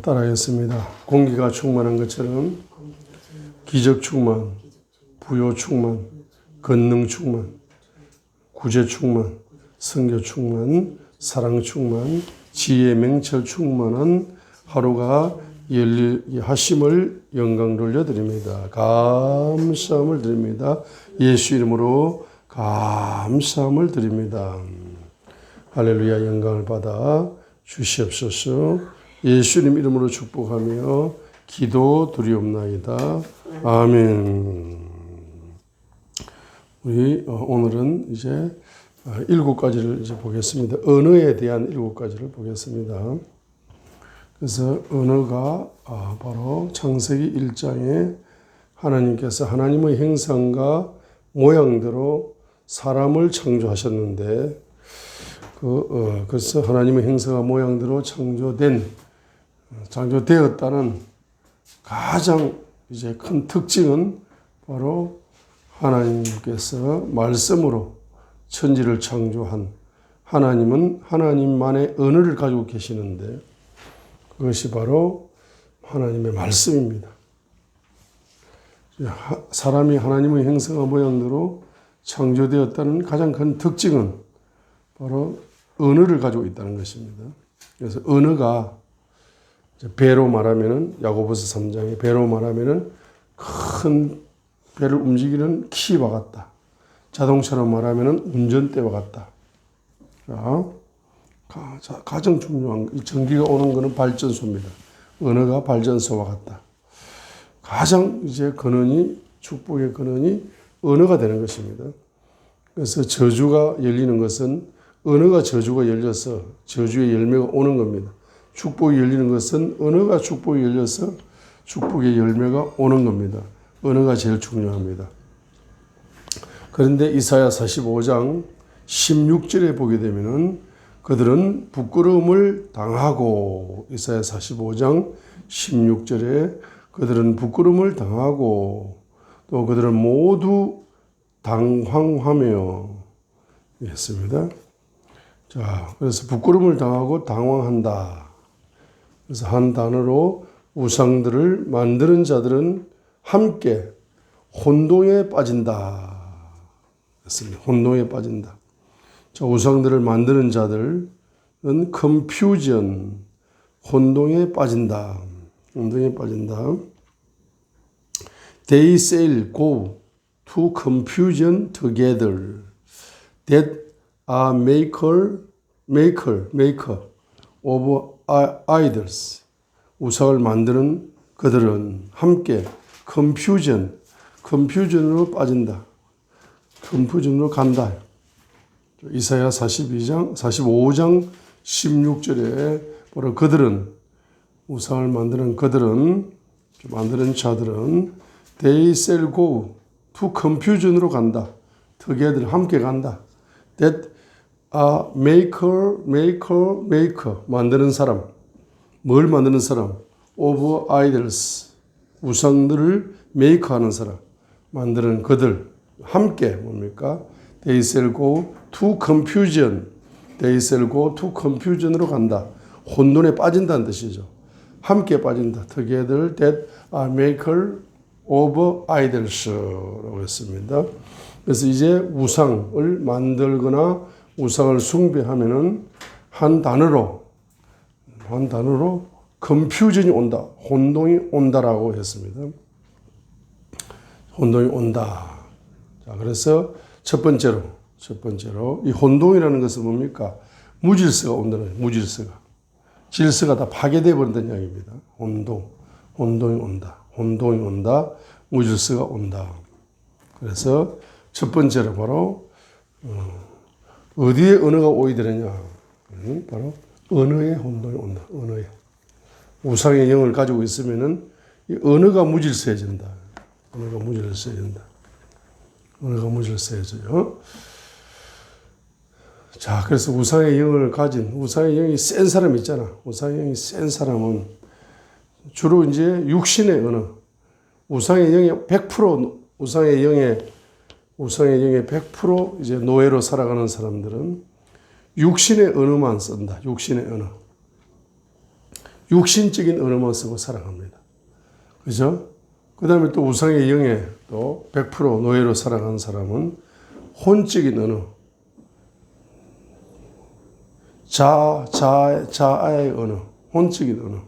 따라하겠습니다. 공기가 충만한 것처럼 기적 충만, 부요 충만, 권능 충만, 구제 충만, 성교 충만, 사랑 충만, 지혜 맹철 충만한 하루가 하심을 영광 돌려드립니다. 감사함을 드립니다. 예수 이름으로 감사함을 드립니다. 할렐루야. 영광을 받아 주시옵소서. 예수님 이름으로 축복하며 기도 드리옵나이다. 아멘. 우리 오늘은 이제 7가지를 이제 보겠습니다. 언어에 대한 7가지를 보겠습니다. 그래서 언어가 바로 창세기 1장에 하나님께서 하나님의 형상과 모양대로 사람을 창조하셨는데 그래서 하나님의 형상과 모양대로 창조되었다는 가장 이제 큰 특징은 바로 하나님께서 말씀으로 천지를 창조한 하나님은 하나님만의 언어를 가지고 계시는데 그것이 바로 하나님의 말씀입니다. 사람이 하나님의 형상과 모양대로 창조되었다는 가장 큰 특징은 바로 언어를 가지고 있다는 것입니다. 그래서 언어가 배로 말하면은 야고보서 3장에 배로 말하면은 큰 배를 움직이는 키와 같다. 자동차로 말하면은 운전대와 같다. 자, 가장 중요한 이 전기가 오는 것은 발전소입니다. 언어가 발전소와 같다. 가장 이제 근원이 축복의 근원이 언어가 되는 것입니다. 그래서 저주가 열리는 것은 언어가 저주가 열려서 저주의 열매가 오는 겁니다. 축복이 열리는 것은 언어가 축복이 열려서 축복의 열매가 오는 겁니다. 언어가 제일 중요합니다. 그런데 이사야 45장 16절에 보게 되면은 그들은 부끄러움을 당하고 이사야 45장 16절에 그들은 부끄러움을 당하고 또 그들은 모두 당황하며 했습니다. 자, 그래서 부끄러움을 당하고 당황한다. 그래서 한 단어로 우상들을 만드는 자들은 함께 혼동에 빠진다. 했습니다. 혼동에 빠진다. 자, 우상들을 만드는 자들은 confusion, 혼동에 빠진다. 혼동에 빠진다. They shall go to confusion together. That are maker of idols. 우상을 만드는 그들은 함께 confusion으로 빠진다. confusion으로 간다. 이사야 45장 16절에 바로 그들은 우상을 만드는 자들은 they shall go to confusion으로 간다. together 함께 간다. That a maker 만드는 사람. 뭘 만드는 사람? of idols 우상들을 make하는 사람. 만드는 그들 함께 뭡니까? They shall go to confusion. They shall go to confusion으로 간다. 혼돈에 빠진다는 뜻이죠. 함께 빠진다. Together that are maker of idols라고 했습니다. 그래서 이제 우상을 만들거나 우상을 숭배하면은 한 단어로 confusion이 온다. 혼동이 온다라고 했습니다. 혼동이 온다. 자, 그래서 첫 번째로 이 혼동이라는 것은 뭡니까? 무질서가 온다는 거예요. 무질서가. 질서가 다 파괴되어 버린다는 이야기입니다. 혼동이 온다. 무질서가 온다. 그래서 첫 번째로 바로 어디에 언어가 오이되느냐? 바로 언어에 혼동이 온다. 언어에. 우상의 영을 가지고 있으면은 이 언어가 무질서해진다. 언어가 무질서해져요. 자, 그래서 우상의 영이 센 사람 있잖아. 우상의 영이 센 사람은 주로 이제 육신의 언어. 우상의 영이 100% 우상의 영의 100% 이제 노예로 살아가는 사람들은 육신의 언어만 쓴다. 육신의 언어. 육신적인 언어만 쓰고 살아갑니다. 그죠? 그 다음에 또 우상의 영에 또 100% 노예로 살아가는 사람은 혼적인 언어, 자아의 언어, 혼적인 언어,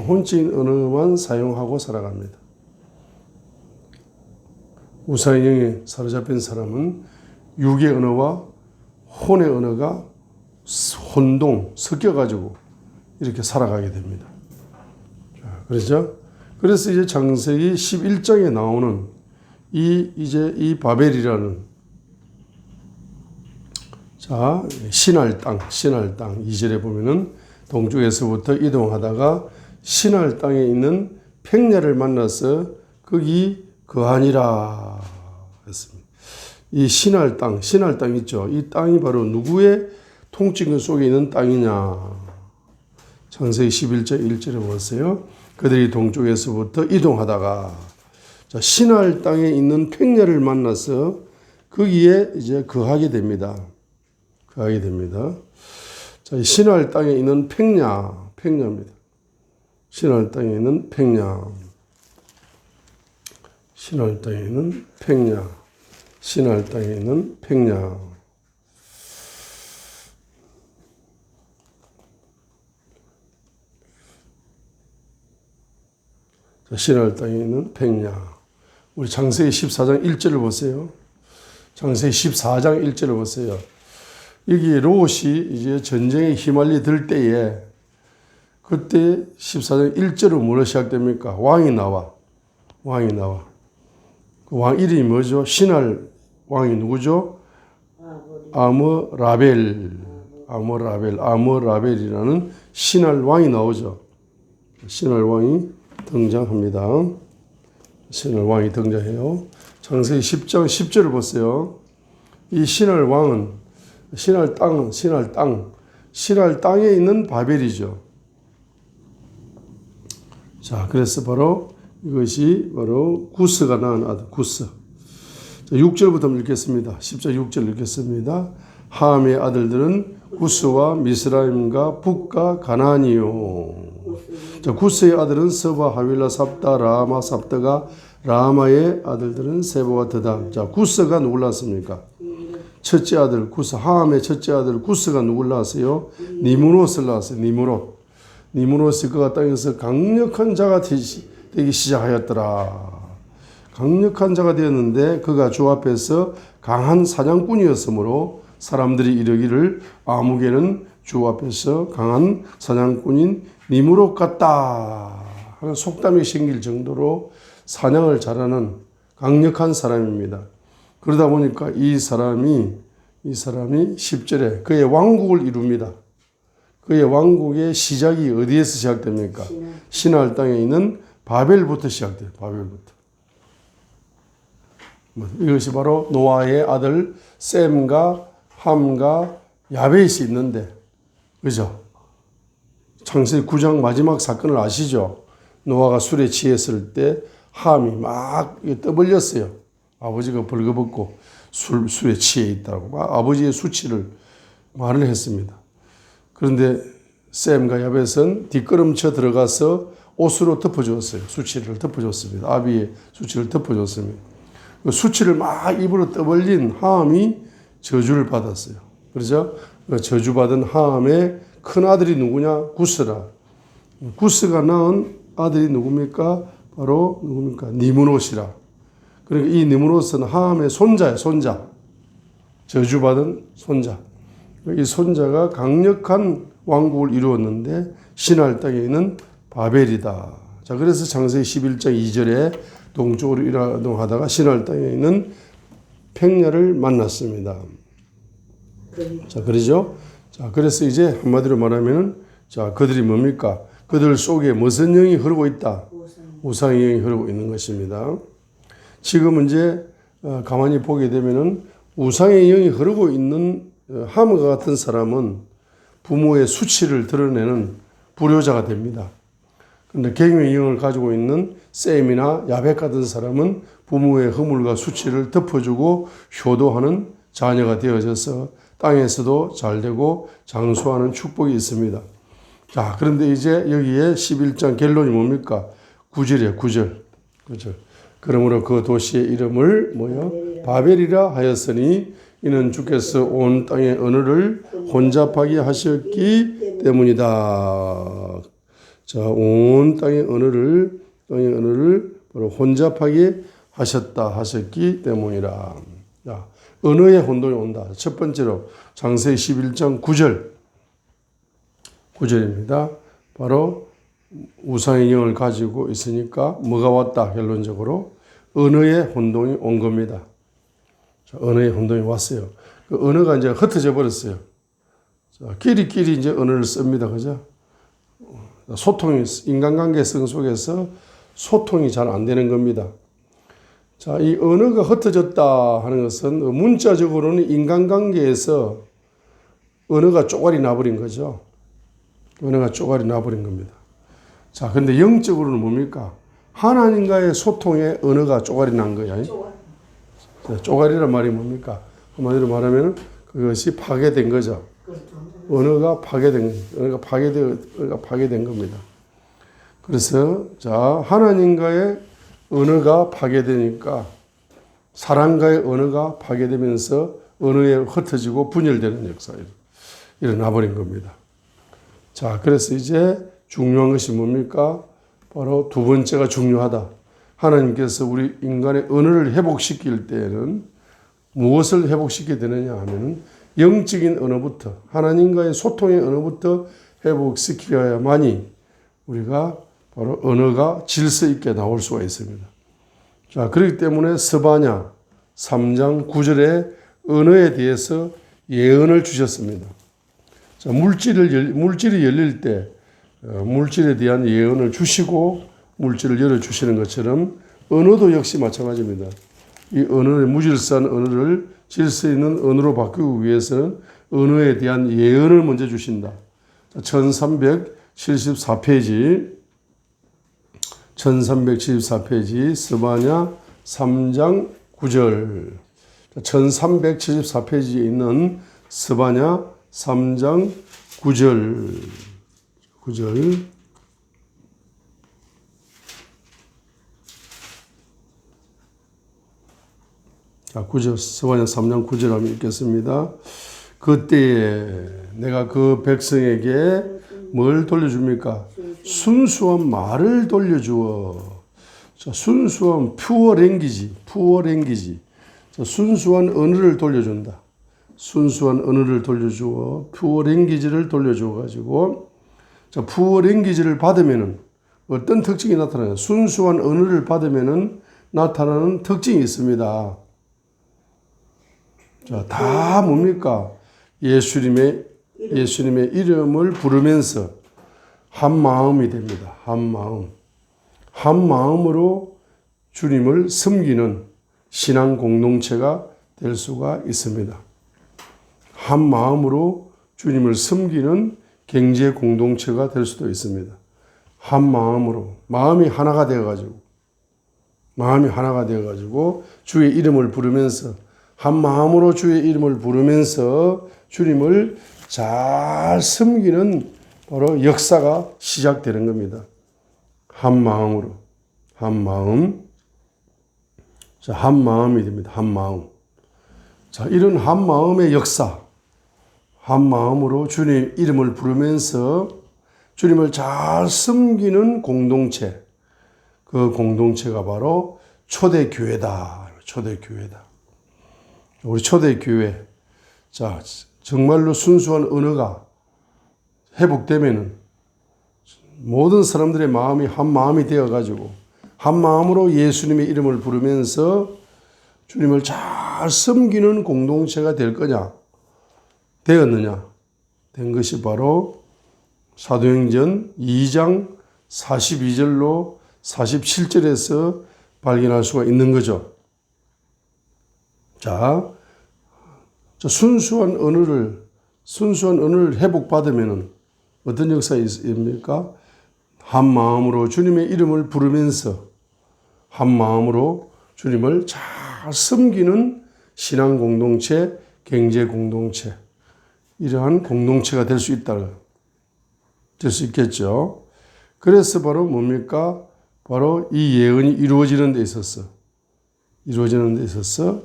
혼적인 언어만 사용하고 살아갑니다. 우상의 영에 사로잡힌 사람은 육의 언어와 혼의 언어가 혼동, 섞여가지고 이렇게 살아가게 됩니다. 그렇죠? 그래서 이제 창세기 11장에 나오는 이 바벨이라는 신할 땅 2절에 보면은 동쪽에서부터 이동하다가 신할 땅에 있는 팽야를 만나서 거기 거하니라 했습니다. 이 신할 땅 있죠. 이 땅이 바로 누구의 통치권 속에 있는 땅이냐. 창세기 11장 1절에 보세요. 그들이 동쪽에서부터 이동하다가 신할 땅에 있는 팽야를 만나서 거기에 이제 거하게 됩니다. 자, 신할 땅에 있는 팽야입니다. 신할 땅에 있는 팽야. 신할 땅에 있는 팽야. 신할 땅에 있는 팽야. 자, 신할 땅에 있는 팽야. 우리 창세기 14장 1절을 보세요. 창세기 14장 1절을 보세요. 여기 롯이 이제 전쟁에 휘말리 들 때에 그때 14장 1절은 뭐로 시작됩니까? 왕이 나와. 그 왕 이름이 뭐죠? 신할 왕이 누구죠? 아므라벨이라는 신할 왕이 나오죠. 신할 왕이 등장합니다. 신할 왕이 등장해요. 창세기 10장 10절을 보세요. 이 신할 왕은 신할 땅에 있는 바벨이죠. 자, 그래서 바로 이것이 바로 구스가 낳은 아들, 구스. 자, 6절부터 읽겠습니다. 10절 6절 읽겠습니다. 함의 아들들은 구스와 미스라임과 북과 가나안이요. 자, 구스의 아들은 서바, 하윌라, 삽다, 라마, 삽다가 라마의 아들들은 세보와 드다. 자, 구스가 누굴 낳았습니까? 첫째 아들 구스, 함의 첫째 아들 구스가 누굴 낳았어요? 니므롯을 낳았어요. 니므롯이 그가 땅에서 강력한 자가 되기 시작하였더라. 강력한 자가 되었는데 그가 주 앞에서 강한 사냥꾼이었으므로 사람들이 이르기를 아무개는 주 앞에서 강한 사냥꾼인 니므롯 같다 하는 속담이 생길 정도로 사냥을 잘하는 강력한 사람입니다. 그러다 보니까 이 사람이 10절에 그의 왕국을 이룹니다. 그의 왕국의 시작이 어디에서 시작됩니까? 신할 땅에 있는 바벨부터 시작돼요. 바벨부터. 이것이 바로 노아의 아들 셈과 함과 야벳이 있는데, 그죠? 창세기 9장 마지막 사건을 아시죠? 노아가 술에 취했을 때 함이 막 떠벌렸어요. 아버지가 벌거벗고 술에 취해 있다고 아버지의 수치를 말을 했습니다. 그런데 셈과 야벳은 뒷걸음쳐 들어가서 옷으로 덮어줬어요. 수치를 덮어줬습니다. 아비의 수치를 덮어줬습니다. 그 수치를 막 입으로 떠벌린 함이 저주를 받았어요. 그렇죠? 저주받은 함의 큰 아들이 누구냐? 구스라. 구스가 낳은 아들이 누굽니까? 바로 누굽니까? 니므롯이라. 그러니까 이 니므롯은 함의 손자예요. 손자. 저주받은 손자. 이 손자가 강력한 왕국을 이루었는데 신할 땅에 있는 바벨이다. 자, 그래서 창세기 11장 2절에 동쪽으로 이동하다가 신할 땅에 있는 팽야를 만났습니다. 자, 그러죠? 자, 그래서 이제 한마디로 말하면은 자, 그들이 뭡니까? 그들 속에 무슨 영이 흐르고 있다? 우상의 영이 흐르고 있는 것입니다. 지금 이제 가만히 보게 되면은 우상의 영이 흐르고 있는 함과 같은 사람은 부모의 수치를 드러내는 불효자가 됩니다. 그런데 계명의 영을 가지고 있는 셈이나 야벳 같은 사람은 부모의 허물과 수치를 덮어주고 효도하는 자녀가 되어져서 땅에서도 잘되고 장수하는 축복이 있습니다. 자, 그런데 이제 여기에 11장 결론이 뭡니까? 9절이에요, 9절. 9절. 그러므로 그 도시의 이름을 뭐요? 바벨이라 하였으니 이는 주께서 온 땅의 언어를 혼잡하게 하셨기 때문이다. 자, 온 땅의 언어를 바로 혼잡하게 하셨기 때문이라. 자, 언어의 혼돈이 온다. 첫 번째로 창세기 11장 9절입니다. 바로 우상의 영을 가지고 있으니까 뭐가 왔다? 결론적으로 언어의 혼돈이 온 겁니다. 자, 언어의 혼돈이 왔어요. 그 언어가 이제 흩어져 버렸어요. 자, 끼리끼리 이제 언어를 씁니다. 그죠? 소통이, 인간관계성 속에서 소통이 잘 안 되는 겁니다. 자, 이 언어가 흩어졌다 하는 것은 문자적으로는 인간관계에서 언어가 쪼가리 나버린 거죠. 언어가 쪼가리 나버린 겁니다. 자, 근데 영적으로는 뭡니까? 하나님과의 소통에 언어가 쪼가리 난 거야. 쪼가리란 말이 뭡니까? 한마디로 말하면 그것이 파괴된 거죠. 언어가 파괴된 겁니다. 그래서 자, 하나님과의 언어가 파괴되니까 사람과의 언어가 파괴되면서 언어에 흩어지고 분열되는 역사가 일어나 버린 겁니다. 자, 그래서 이제 중요한 것이 뭡니까? 바로 두 번째가 중요하다. 하나님께서 우리 인간의 언어를 회복시킬 때에는 무엇을 회복시켜야 되느냐 하면 영적인 언어부터, 하나님과의 소통의 언어부터 회복시켜야만이 우리가 바로 언어가 질서 있게 나올 수가 있습니다. 자, 그렇기 때문에 스바냐 3장 9절에 언어에 대해서 예언을 주셨습니다. 자, 물질이 열릴 때 물질에 대한 예언을 주시고 물질을 열어주시는 것처럼 언어도 역시 마찬가지입니다. 이 언어의 무질서한 언어를 질서 있는 언어로 바꾸기 위해서는 언어에 대한 예언을 먼저 주신다. 1374페이지 스바냐 3장 9절 1374페이지에 있는 스바냐 3장 9절 자, 9절, 스바냐 3장 9절 한번 읽겠습니다. 그때에 내가 그 백성에게 뭘 돌려줍니까? 순수한 말을 돌려주어. 자, 순수한 푸어 랭귀지. 자, 순수한 언어를 돌려준다. 순수한 언어를 돌려주어 푸어 랭귀지를 돌려주어 가지고 자, 푸어 랭귀지를 받으면은 어떤 특징이 나타나요? 순수한 언어를 받으면은 나타나는 특징이 있습니다. 자, 다 뭡니까? 예수님의 이름을 부르면서 한 마음이 됩니다. 한 마음으로 주님을 섬기는 신앙 공동체가 될 수가 있습니다. 한 마음으로 주님을 섬기는 경제 공동체가 될 수도 있습니다. 한 마음으로 마음이 하나가 되어가지고 주의 이름을 부르면서 한 마음으로 주의 이름을 부르면서 주님을 잘 섬기는 바로 역사가 시작되는 겁니다. 한 마음으로 자, 한 마음이 됩니다. 한 마음. 자, 이런 한 마음의 역사, 한 마음으로 주님 이름을 부르면서 주님을 잘 섬기는 공동체, 그 공동체가 바로 초대교회다. 우리 초대교회. 자, 정말로 순수한 언어가 회복되면은 모든 사람들의 마음이 한 마음이 되어가지고 한 마음으로 예수님의 이름을 부르면서 주님을 잘 섬기는 공동체가 될 거냐? 되었느냐? 된 것이 바로 사도행전 2장 42절로 47절에서 발견할 수가 있는 거죠. 자, 순수한 언어를 회복받으면 어떤 역사입니까? 한 마음으로 주님의 이름을 부르면서 한 마음으로 주님을 잘 섬기는 신앙 공동체, 경제 공동체, 이러한 공동체가 될 수 있다. 될 수 있겠죠. 그래서 바로 뭡니까? 바로 이 예언이 이루어지는 데 있었어. 이루어지는 데 있었어.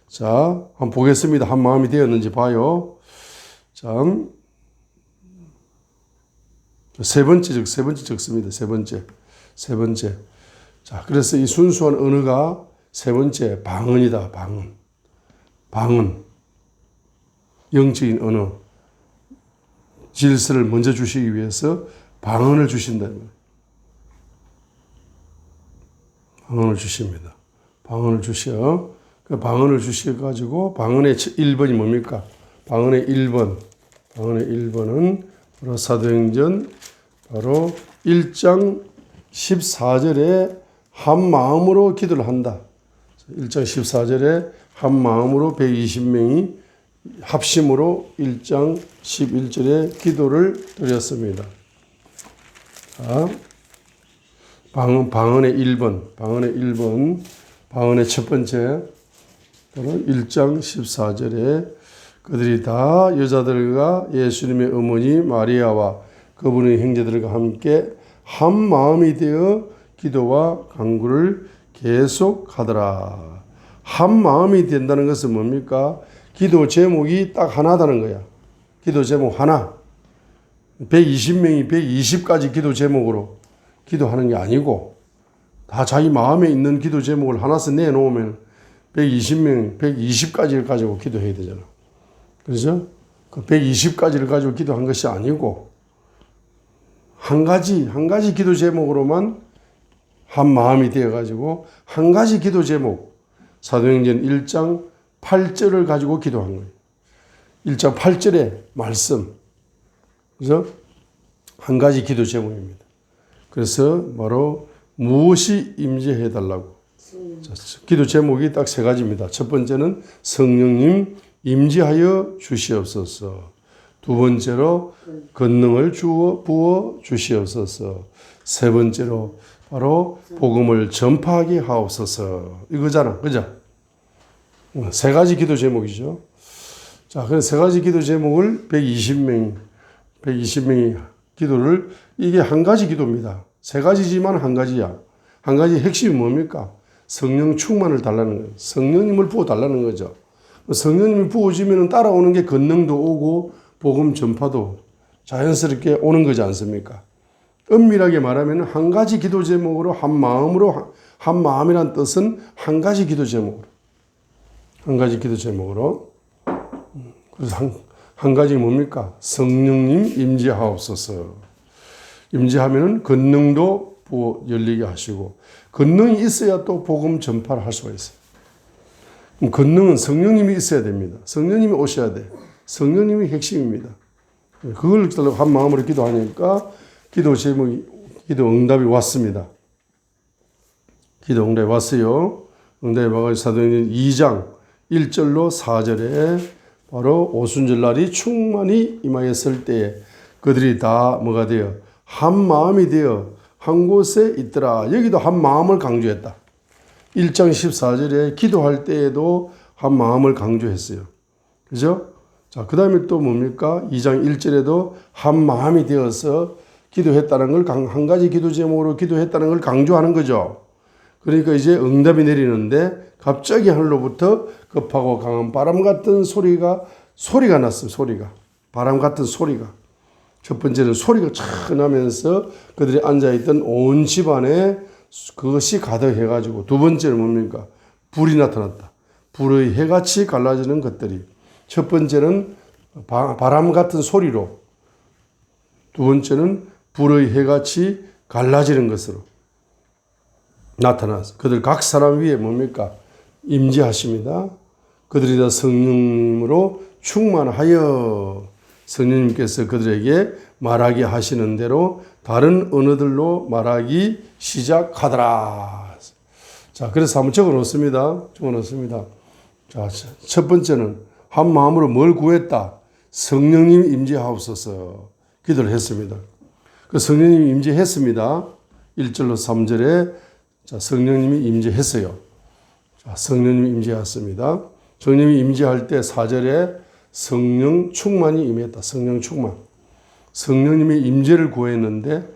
자, 한번 보겠습니다. 한 마음이 되었는지 봐요. 자, 세 번째 적습니다. 세 번째. 자, 그래서 이 순수한 언어가 세 번째 방언이다. 방언. 영적인 언어. 질서를 먼저 주시기 위해서 방언을 주신다는 거예요. 방언을 주십니다. 방언을 주셔. 그 방언을 주셔가지고 방언의 1번이 뭡니까? 방언의 1번은 바로 사도행전 바로 1장 14절에 한 마음으로 기도를 한다. 1장 14절에 한 마음으로 120명이 합심으로 1장 11절에 기도를 드렸습니다. 자, 방언의 1번, 방언의 첫 번째, 바로 1장 14절에 그들이 다 여자들과 예수님의 어머니 마리아와 그분의 형제들과 함께 한 마음이 되어 기도와 간구를 계속하더라. 한 마음이 된다는 것은 뭡니까? 기도 제목이 딱 하나다는 거야. 기도 제목 하나. 120명이 120가지 기도 제목으로 기도하는 게 아니고 다 자기 마음에 있는 기도 제목을 하나씩 내놓으면 120명, 120가지를 가지고 기도해야 되잖아. 그렇죠? 그 120가지를 가지고 기도한 것이 아니고 한 가지 기도 제목으로만 한 마음이 되어가지고 한 가지 기도 제목, 사도행전 1장 8절을 가지고 기도한 거예요. 1장 8절의 말씀. 그래서 한 가지 기도 제목입니다. 그래서 바로 무엇이 임재해 달라고. 기도 제목이 딱 세 가지입니다. 첫 번째는 성령님 임재하여 주시옵소서. 두 번째로 권능을 부어 주시옵소서. 세 번째로 바로 복음을 전파하게 하옵소서. 이거잖아. 그죠? 세 가지 기도 제목이죠. 자, 그래서 세 가지 기도 제목을 120명이 기도를, 이게 한 가지 기도입니다. 세 가지지만 한 가지야. 한 가지 핵심이 뭡니까? 성령 충만을 달라는 거예요. 성령님을 부어 달라는 거죠. 성령님이 부어지면 따라오는 게 권능도 오고 복음 전파도 자연스럽게 오는 거지 않습니까? 엄밀하게 말하면 한 가지 기도 제목으로 한 마음이란 뜻은 한 가지 기도 제목으로. 그래서 한 가지 뭡니까? 성령님 임재하옵소서. 임재하면은 권능도 부어 열리게 하시고, 권능이 있어야 또 복음 전파를 할 수가 있어요. 권능은 성령님이 있어야 됩니다. 성령님이 오셔야 돼. 성령님이 핵심입니다. 그걸 한 마음으로 기도하니까 기도 응답이 왔습니다. 기도 응답이 왔어요. 응답이 와가지고 사도행전 2장 1절로 4절에 바로 오순절 날이 충만히 임하였을 때에 그들이 다 뭐가 되어 한 마음이 되어 한 곳에 있더라. 여기도 한 마음을 강조했다. 1장 14절에 기도할 때에도 한 마음을 강조했어요. 그죠? 자, 그 다음에 또 뭡니까? 2장 1절에도 한 마음이 되어서 기도했다는 걸, 한 가지 기도 제목으로 기도했다는 걸 강조하는 거죠. 그러니까 이제 응답이 내리는데 갑자기 하늘로부터 급하고 강한 바람 같은 소리가 났어요. 바람 같은 소리가. 첫 번째는 소리가 촥 나면서 그들이 앉아있던 온 집안에 그것이 가득해가지고, 두 번째는 뭡니까? 불이 나타났다. 불의 해같이 갈라지는 것들이. 첫 번째는 바람 같은 소리로, 두 번째는 불의 해같이 갈라지는 것으로 나타나서 그들 각 사람 위에 뭡니까? 임재하십니다. 그들이 다 성령으로 충만하여 성령님께서 그들에게 말하게 하시는 대로 다른 언어들로 말하기 시작하더라. 자, 그래서 한번 적어 놓습니다. 자, 첫 번째는 한 마음으로 뭘 구했다? 성령님 임재하옵소서. 기도를 했습니다. 그 성령님이 임재했습니다. 1절로 3절에 자, 성령님이 임재했어요. 자, 성령님이 임재했습니다. 성령님이 임재할 때 4절에 성령 충만이 임했다. 성령 충만. 성령님의 임재를 구했는데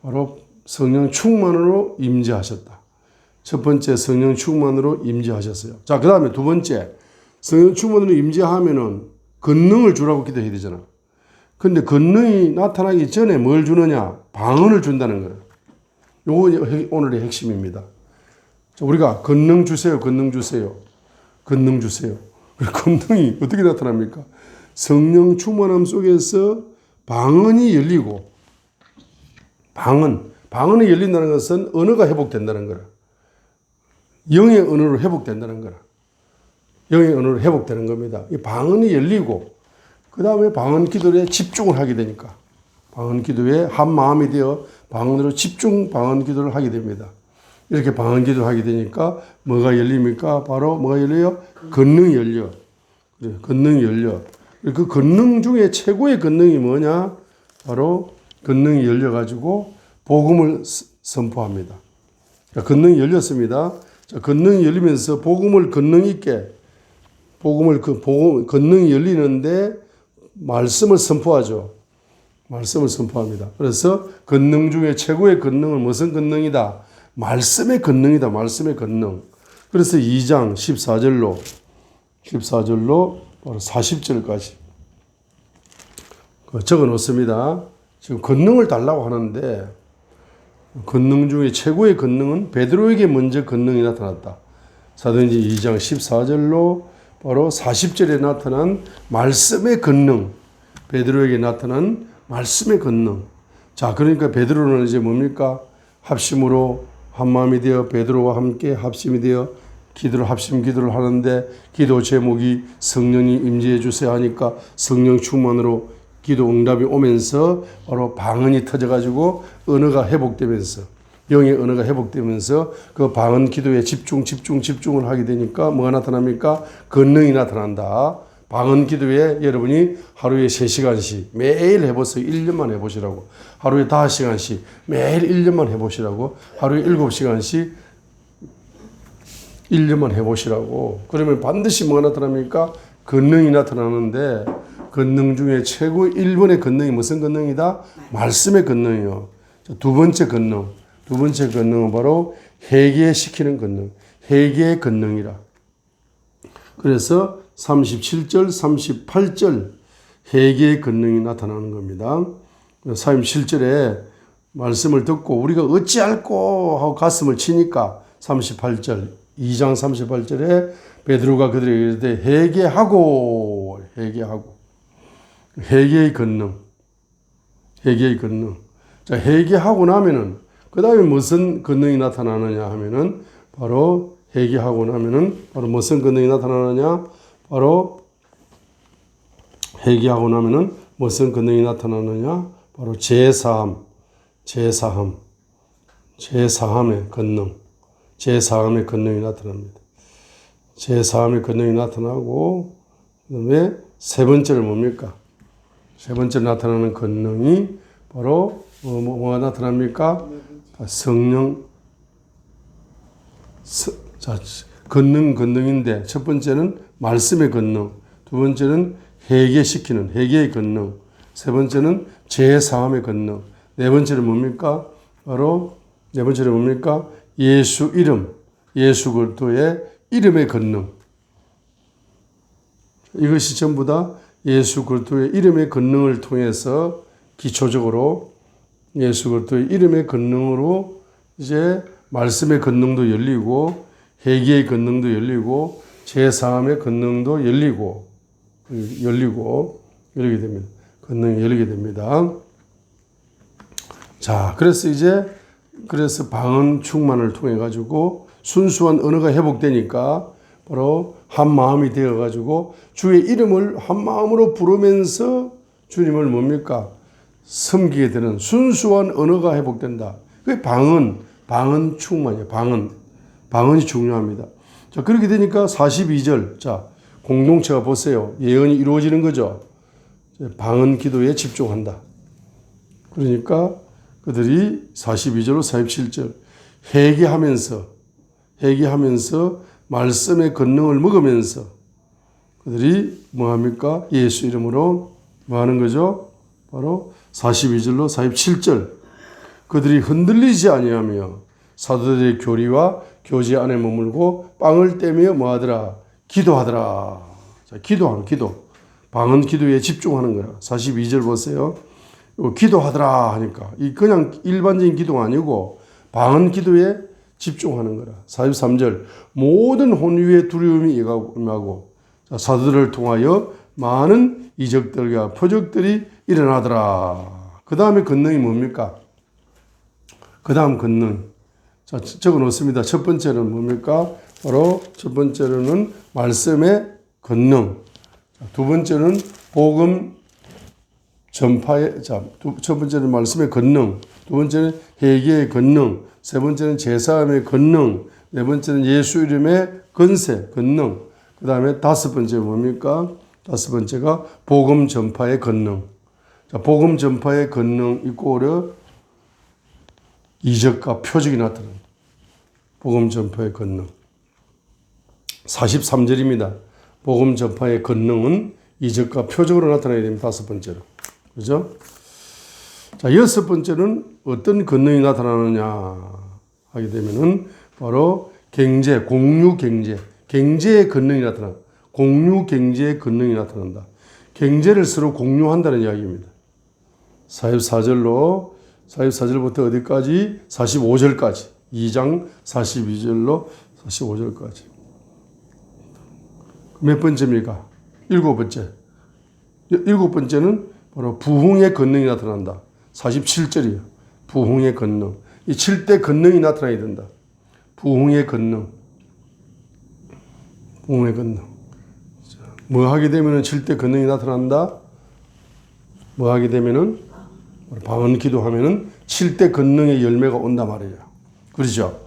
바로 성령 충만으로 임재하셨다. 첫 번째 성령 충만으로 임재하셨어요. 자, 그 다음에 두 번째 성령 충만으로 임재하면은 권능을 주라고 기도해야 되잖아. 근데 권능이 나타나기 전에 뭘 주느냐? 방언을 준다는 거예요. 요거 오늘의 핵심입니다. 자, 우리가 권능 주세요, 권능 주세요, 권능 주세요. 권능이 어떻게 나타납니까? 성령 충만함 속에서 방언이 열리고, 방언이 열린다는 것은 언어가 회복된다는 거라. 영의 언어로 회복된다는 거라. 영의 언어로 회복되는 겁니다. 이 방언이 열리고, 그 다음에 방언 기도에 집중을 하게 되니까, 방언 기도에 한 마음이 되어 방언으로 집중 방언 기도를 하게 됩니다. 이렇게 방언 기도를 하게 되니까 뭐가 열립니까? 바로 뭐가 열려요? 권능이 열려. 그래, 권능이 열려. 그 권능 중에 최고의 권능이 뭐냐? 바로 권능이 열려가지고 복음을 선포합니다. 자, 권능이 열렸습니다. 자, 권능이 열리면서 복음을 권능 있게, 권능이 열리는데 말씀을 선포하죠. 말씀을 선포합니다. 그래서 권능 중에 최고의 권능은 무슨 권능이다? 말씀의 권능이다. 말씀의 권능. 그래서 2장 14절로 바로 40절까지 적어 놓습니다. 지금 권능을 달라고 하는데 권능 중에 최고의 권능은 베드로에게 먼저 권능이 나타났다. 사도행전 2장 14절로 바로 40절에 나타난 말씀의 권능, 베드로에게 나타난 말씀의 권능. 자, 그러니까 베드로는 이제 뭡니까? 합심으로 한 마음이 되어 베드로와 함께 합심이 되어 합심 기도를 하는데 기도 제목이 성령이 임재해 주세요 하니까 성령 충만으로 기도 응답이 오면서 바로 방언이 터져가지고 언어가 회복되면서 영의 언어가 회복되면서 그 방언 기도에 집중을 하게 되니까 뭐가 나타납니까? 권능이 나타난다. 방언 기도에 여러분이 하루에 3시간씩 매일 해보세요. 1년만 해보시라고. 하루에 5시간씩 매일 1년만 해보시라고. 하루에 7시간씩 1년만 해보시라고. 그러면 반드시 뭐가 나타납니까? 권능이 나타나는데 권능 중에 최고 1번의 권능이 무슨 권능이다? 말씀의 권능이요. 두 번째 권능은 바로 회개시키는 권능. 회개의 권능이라. 그래서 37절, 38절 회개의 권능이 나타나는 겁니다. 37절에 말씀을 듣고 우리가 어찌할꼬 하고 가슴을 치니까 38절, 2장 38절에 베드로가 그들에게 이르되 회개하고 회개의 권능. 자, 회개하고 나면은 그 다음에 무슨 권능이 나타나느냐 하면은 바로 회개하고 나면은 바로 무슨 권능이 나타나느냐? 바로 회개하고 나면은 무슨 권능이 나타나느냐? 바로 제사함의 권능. 제사함의 권능이 나타납니다. 제사함의 권능이 나타나고 그다음에 세 번째는 뭡니까? 세 번째로 나타나는 권능이 바로 뭐가 나타납니까? 성령 권능인데 첫 번째는 말씀의 권능, 두 번째는 회개의 권능, 세 번째는 제사함의 권능, 네 번째는 뭡니까? 바로 네 번째는 뭡니까? 예수 그리스도의 이름의 권능. 이것이 전부 다 예수 그리스도의 이름의 권능을 통해서 기초적으로 예수 그리스도의 이름의 권능으로 이제 말씀의 권능도 열리고 회개의 권능도 열리고 제사함의 권능도 열리게 됩니다. 권능이 열리게 됩니다. 자, 그래서 방언 충만을 통해 가지고 순수한 언어가 회복되니까 바로 한 마음이 되어 가지고 주의 이름을 한 마음으로 부르면서 주님을 뭡니까? 섬기게 되는 순수한 언어가 회복된다. 그게 방언 충만이에요. 방언이 중요합니다. 자, 그렇게 되니까 42절. 자, 공동체가 보세요. 예언이 이루어지는 거죠. 방언 기도에 집중한다. 그러니까 그들이 42절로 47절 회개하면서 말씀의 권능을 먹으면서 그들이 뭐합니까? 예수 이름으로 뭐 하는 거죠? 바로 42절로 47절. 그들이 흔들리지 아니하며 사도들의 교리와 교제 안에 머물고 빵을 떼며 뭐하더라? 기도하더라. 자, 기도하는 기도. 방언 기도에 집중하는 거야. 42절 보세요. 기도하더라 하니까 이 그냥 일반적인 기도가 아니고 방언 기도에 집중하는 거라. 43절. 모든 혼유의 두려움이 임하고 사도들을 통하여 많은 이적들과 표적들이 일어나더라. 그 다음에 권능이 뭡니까? 그 다음 권능. 자, 적어 놓습니다. 첫 번째는 뭡니까? 바로 첫 번째로는 말씀의 권능. 두 번째는 복음 전파의, 첫 번째는 말씀의 권능. 두 번째는 회개의 권능. 세 번째는 제사함의 권능. 네 번째는 예수 이름의 권세, 권능. 그 다음에 다섯 번째 뭡니까? 다섯 번째가 복음 전파의 권능. 자, 복음 전파의 권능 이꼬르 이적과 표적이 나타납니다. 복음 전파의 권능. 43절입니다. 복음 전파의 권능은 이적과 표적으로 나타나야 됩니다. 다섯 번째로. 그죠? 자, 여섯 번째는 어떤 권능이 나타나느냐 하게 되면은 바로 경제, 공유 경제. 경제의 권능이 나타나. 공유 경제의 권능이 나타난다. 경제를 서로 공유한다는 이야기입니다. 44절부터 어디까지? 45절까지. 2장 42절로 45절까지. 몇 번째입니까? 일곱 번째. 일곱 번째는 바로 부흥의 권능이 나타난다. 47절이에요. 부흥의 권능. 이 7대 권능이 나타나야 된다. 부흥의 권능. 부흥의 권능. 뭐 하게 되면은 7대 권능이 나타난다? 뭐 하게 되면은 방언 기도하면은 7대 권능의 열매가 온단 말이에요. 그렇죠?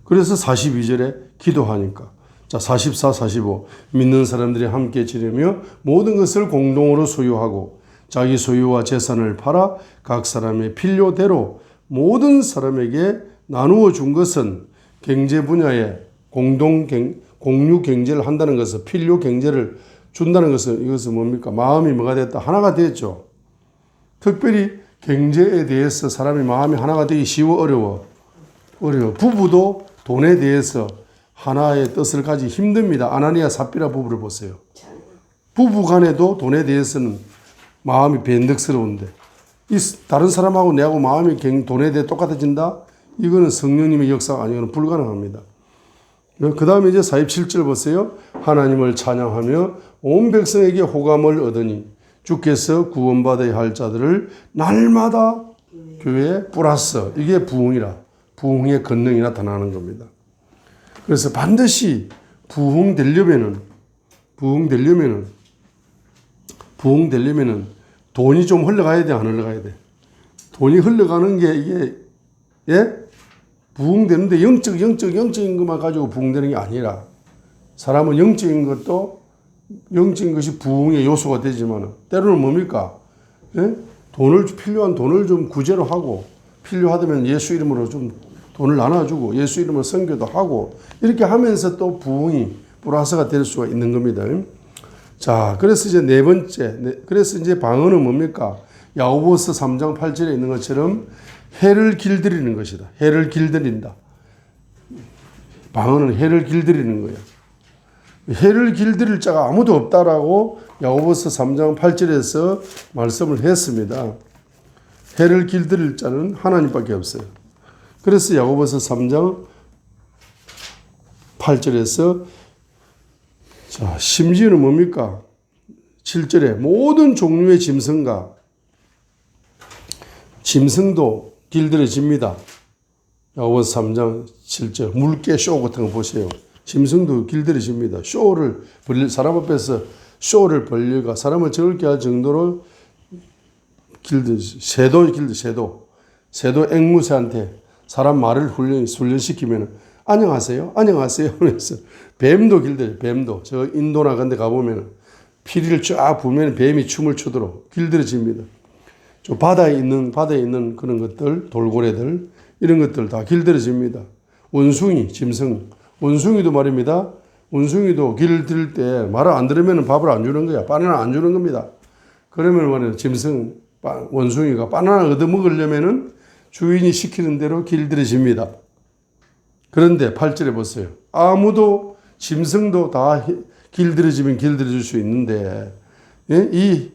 그래서 42절에 기도하니까. 자, 44, 45. 믿는 사람들이 함께 지내며 모든 것을 공동으로 소유하고 자기 소유와 재산을 팔아 각 사람의 필요대로 모든 사람에게 나누어 준 것은 경제 분야에 공유 경제를 한다는 것은 필요 경제를 준다는 것은 이것은 뭡니까? 마음이 뭐가 됐다? 하나가 됐죠. 특별히 경제에 대해서 사람이 마음이 하나가 되기 쉬워 어려워? 어려워. 부부도 돈에 대해서 하나의 뜻을 가지기 힘듭니다. 아나니아 삽비라 부부를 보세요. 부부 간에도 돈에 대해서는 마음이 변덕스러운데 이 다른 사람하고 내하고 마음이 돈에 대해 똑같아진다? 이거는 성령님의 역사가 아니고는 불가능합니다. 그 다음에 이제 47절 보세요. 하나님을 찬양하며 온 백성에게 호감을 얻으니 주께서 구원받아야 할 자들을 날마다 교회에 뿌렸어. 이게 부흥이라. 부흥의 권능이 나타나는 겁니다. 그래서 반드시 부흥되려면은 돈이 좀 흘러가야 돼, 안 흘러가야 돼? 돈이 흘러가는 게 이게, 예? 부흥되는데 영적인 것만 가지고 부흥되는 게 아니라 사람은 영적인 것이 부흥의 요소가 되지만 때로는 뭡니까? 예? 필요한 돈을 좀 구제로 하고 필요하다면 예수 이름으로 좀 돈을 나눠주고 예수 이름으로 선교도 하고 이렇게 하면서 또 부흥이 플러스가 될 수가 있는 겁니다. 자, 그래서 이제 네 번째, 그래서 이제 방언은 뭡니까? 야고보서 3장 8절에 있는 것처럼 해를 길들이는 것이다. 해를 길들인다. 방언은 해를 길들이는 거예요. 해를 길들일 자가 아무도 없다라고 야고보서 3장 8절에서 말씀을 했습니다. 해를 길들일 자는 하나님밖에 없어요. 그래서 야고보서 3장 8절에서 자, 심지어는 뭡니까? 7절에 모든 종류의 짐승도 길들여집니다. 야고보서 3장 7절 물개 쇼 같은 거 보세요. 짐승도 길들여집니다. 사람 앞에서 쇼를 벌려가 사람을 즐겁게 할 정도로 새도 앵무새한테 사람 말을 훈련시키면 안녕하세요. 그래서 뱀도 뱀도 저 인도나 그런 데 가보면 피리를 쫙 부으면 뱀이 춤을 추도록 길들여집니다. 저 바다에 있는 그런 것들, 돌고래들, 이런 것들 다 길들여집니다. 원숭이도 말입니다. 원숭이도 길 들을 때 말을 안 들으면 밥을 안 주는 거야. 바나나 안 주는 겁니다. 그러면 말이야, 짐승, 원숭이가 바나나 얻어먹으려면은 주인이 시키는 대로 길들여집니다. 그런데 8절에 보세요. 아무도 짐승도 다 길들여지면 길들여질 수 있는데 이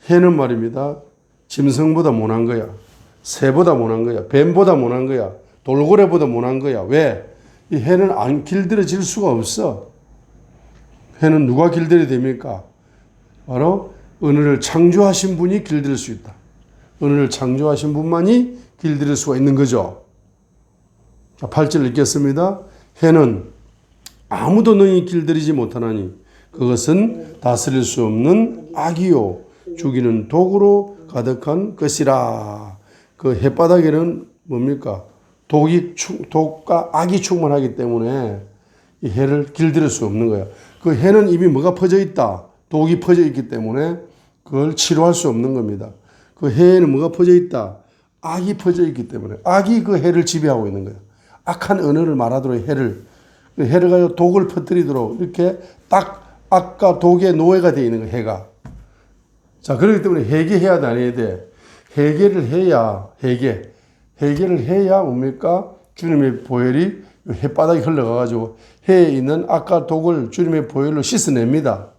해는 말입니다. 짐승보다 못한 거야. 새보다 못한 거야. 뱀보다 못한 거야. 돌고래보다 못한 거야. 왜? 이 해는 안 길들여질 수가 없어. 해는 누가 길들여야 됩니까? 바로 은혜를 창조하신 분이 길들일 수 있다. 은혜를 창조하신 분만이 길들일 수가 있는 거죠. 자, 8절 읽겠습니다. 해는 아무도 능히 길들이지 못하나니 그것은 다스릴 수 없는 악이요 죽이는 독으로 가득한 것이라. 그 햇바닥에는 뭡니까? 독과 악이 충만하기 때문에 이 해를 길들일 수 없는 거야. 그 해는 이미 뭐가 퍼져 있다. 독이 퍼져 있기 때문에 그걸 치료할 수 없는 겁니다. 그 해에는 뭐가 퍼져 있다. 악이 퍼져 있기 때문에 악이 그 해를 지배하고 있는 거야. 악한 언어를 말하도록 해를 가지고 독을 퍼뜨리도록 이렇게 딱 악과 독의 노예가 되어 있는 거야. 해가. 자, 그렇기 때문에 회개해야 돼, 안 해야 돼? 회개를 해야 회개를 해야 뭡니까? 주님의 보혈이 햇바닥에 흘러가가지고 해에 있는 악과 독을 주님의 보혈로 씻어냅니다.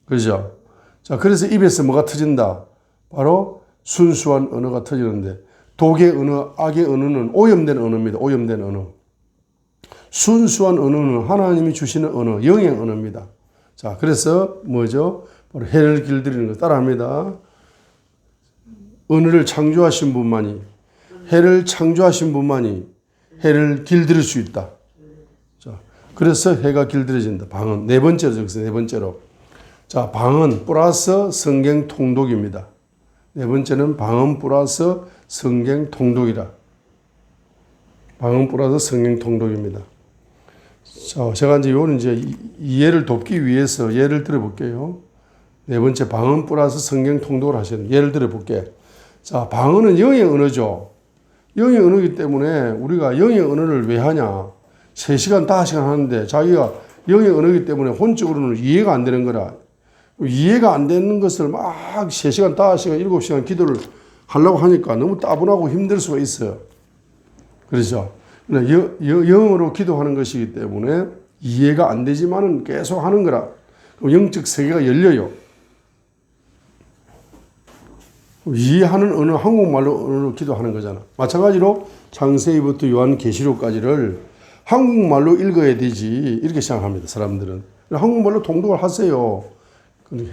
그죠? 자, 그래서 입에서 뭐가 터진다? 바로 순수한 언어가 터지는데 독의 언어, 악의 언어는 오염된 언어입니다. 오염된 언어. 순수한 언어는 하나님이 주시는 언어, 영의 언어입니다. 자, 그래서 뭐죠? 바로 해를 길들이는 거 따라합니다. 언어를 창조하신 분만이, 해를 창조하신 분만이 해를 길들일 수 있다. 자, 그래서 해가 길들여진다. 방언. 네 번째로 적으세요. 네 번째로. 자, 방언 플러스 성경 통독입니다. 네 번째는 방언 플러스 성경 통독이라. 방언 플러스 성경 통독입니다. 자, 제가 이제 요는 이제 이해를 돕기 위해서 예를 들어 볼게요. 네 번째 방언 플러스 성경 통독을 하시는 예를 들어 볼게. 자, 방언은 영의 언어죠. 영의 언어이기 때문에 우리가 영의 언어를 왜 하냐? 3시간, 5시간 하는데 자기가 영의 언어이기 때문에 혼적으로는 이해가 안 되는 거라. 이해가 안 되는 것을 막 3시간, 5시간, 7시간 기도를 하려고 하니까 너무 따분하고 힘들 수가 있어요. 그렇죠? 영어로 기도하는 것이기 때문에 이해가 안 되지만은 계속 하는 거라. 영적 세계가 열려요. 이해하는 언어, 한국말로 기도하는 거잖아. 마찬가지로 창세기부터 요한계시록까지를 한국말로 읽어야 되지 이렇게 생각합니다. 사람들은. 한국말로 통독을 하세요.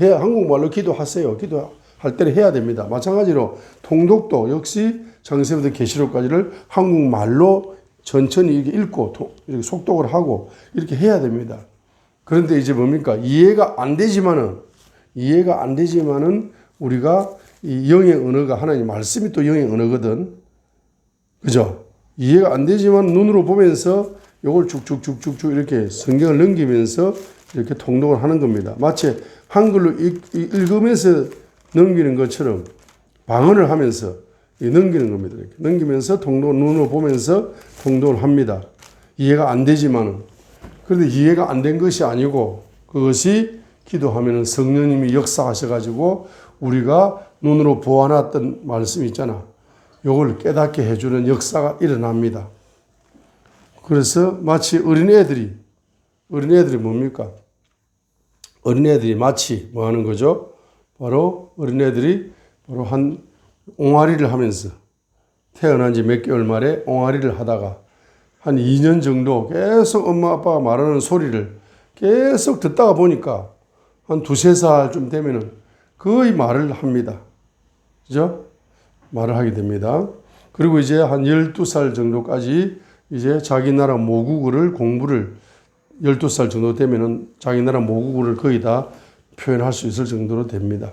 한국말로 기도하세요. 기도할 때는 해야 됩니다. 마찬가지로 통독도 역시 창세기부터 계시록까지를 한국말로 천천히 이렇게 읽고 이렇게 속독을 하고 이렇게 해야 됩니다. 그런데 이제 뭡니까? 이해가 안 되지만은 우리가 이 영의 언어가 하나님 말씀이 또 영의 언어거든. 그죠? 이해가 안 되지만 눈으로 보면서 요걸 쭉쭉쭉쭉쭉 이렇게 성경을 넘기면서 이렇게 통독을 하는 겁니다. 마치 한글로 읽으면서 넘기는 것처럼 방언을 하면서 넘기는 겁니다. 이렇게 넘기면서 눈으로 보면서 통독을 합니다. 이해가 안 되지만은. 그런데 이해가 안 된 것이 아니고 그것이 기도하면은 성령님이 역사하셔가지고 우리가 눈으로 보아놨던 말씀이 있잖아. 요걸 깨닫게 해주는 역사가 일어납니다. 그래서 마치 어린애들이 뭡니까? 어린애들이 마치 뭐 하는 거죠? 바로 어린애들이 바로 한 옹알이를 하면서 태어난 지 몇 개월 만에 옹알이를 하다가 한 2년 정도 계속 엄마 아빠가 말하는 소리를 계속 듣다가 보니까 한 2-3살쯤 되면은 거의 말을 합니다. 그죠? 말을 하게 됩니다. 그리고 이제 한 12살 정도까지 이제 자기 나라 모국어를 공부를 12살 정도 되면은 자기 나라 모국어를 거의 다 표현할 수 있을 정도로 됩니다.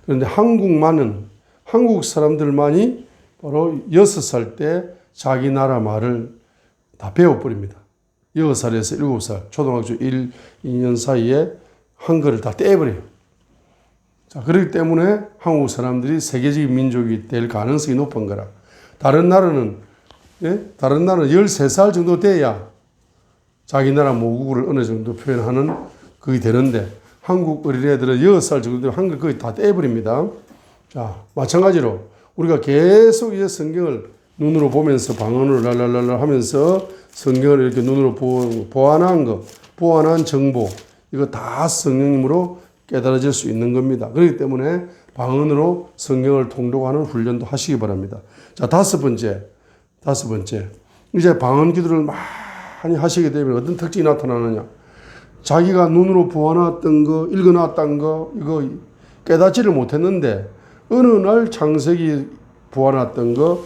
그런데 한국 사람들만이 바로 6살 때 자기 나라 말을 다 배워버립니다. 6살에서 7살, 초등학교 1, 2년 사이에 한글을 다 떼버려요. 자, 그렇기 때문에 한국 사람들이 세계적인 민족이 될 가능성이 높은 거라. 다른 나라는 13살 정도 돼야 자기 나라 모국어를 어느 정도 표현하는 그게 되는데 한국 어린애들은 6살 정도 되면 한글 거의 다 떼버립니다. 자, 마찬가지로 우리가 계속 이제 성경을 눈으로 보면서 방언으로 랄랄랄라 하면서 성경을 이렇게 눈으로 보완한 거, 보완한 정보, 이거 다 성령님으로 깨달아질 수 있는 겁니다. 그렇기 때문에 방언으로 성경을 통독하는 훈련도 하시기 바랍니다. 자, 다섯 번째. 이제 방언 기도를 많이 하시게 되면 어떤 특징이 나타나느냐. 자기가 눈으로 보아놨던 거, 읽어놨던 거, 이거 깨닫지를 못했는데, 어느 날 창세기 보아놨던 거,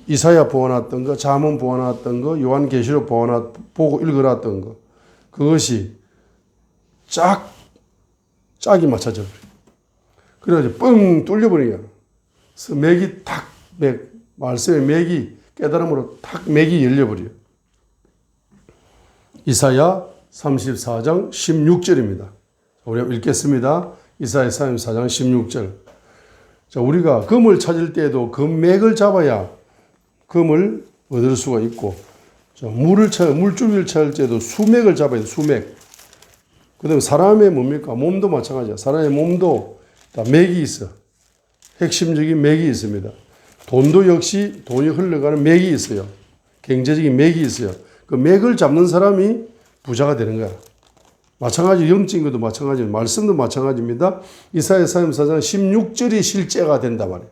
이사야 보아놨던 거, 잠언 보아놨던 거, 요한계시록 보고 읽어놨던 거, 그것이 짝이 맞춰져 버려요. 그래가지고 뻥 뚫려버리냐. 맥이 말씀의 맥이 깨달음으로 탁 맥이 열려버려요. 이사야 34장 16절입니다. 우리가 읽겠습니다. 이사야 34장 16절. 자, 우리가 금을 찾을 때에도 금맥을 잡아야 금을 얻을 수가 있고, 자, 물주위를 찾을 때도 수맥을 잡아야 돼, 수맥. 그 다음에 사람의 뭡니까? 몸도 마찬가지야. 사람의 몸도 다 맥이 있어. 핵심적인 맥이 있습니다. 돈도 역시 돈이 흘러가는 맥이 있어요. 경제적인 맥이 있어요. 그 맥을 잡는 사람이 부자가 되는 거야. 마찬가지 영적인 것도 마찬가지입니다. 말씀도 마찬가지입니다. 이사야 34장 16절이 실제가 된다 말이에요.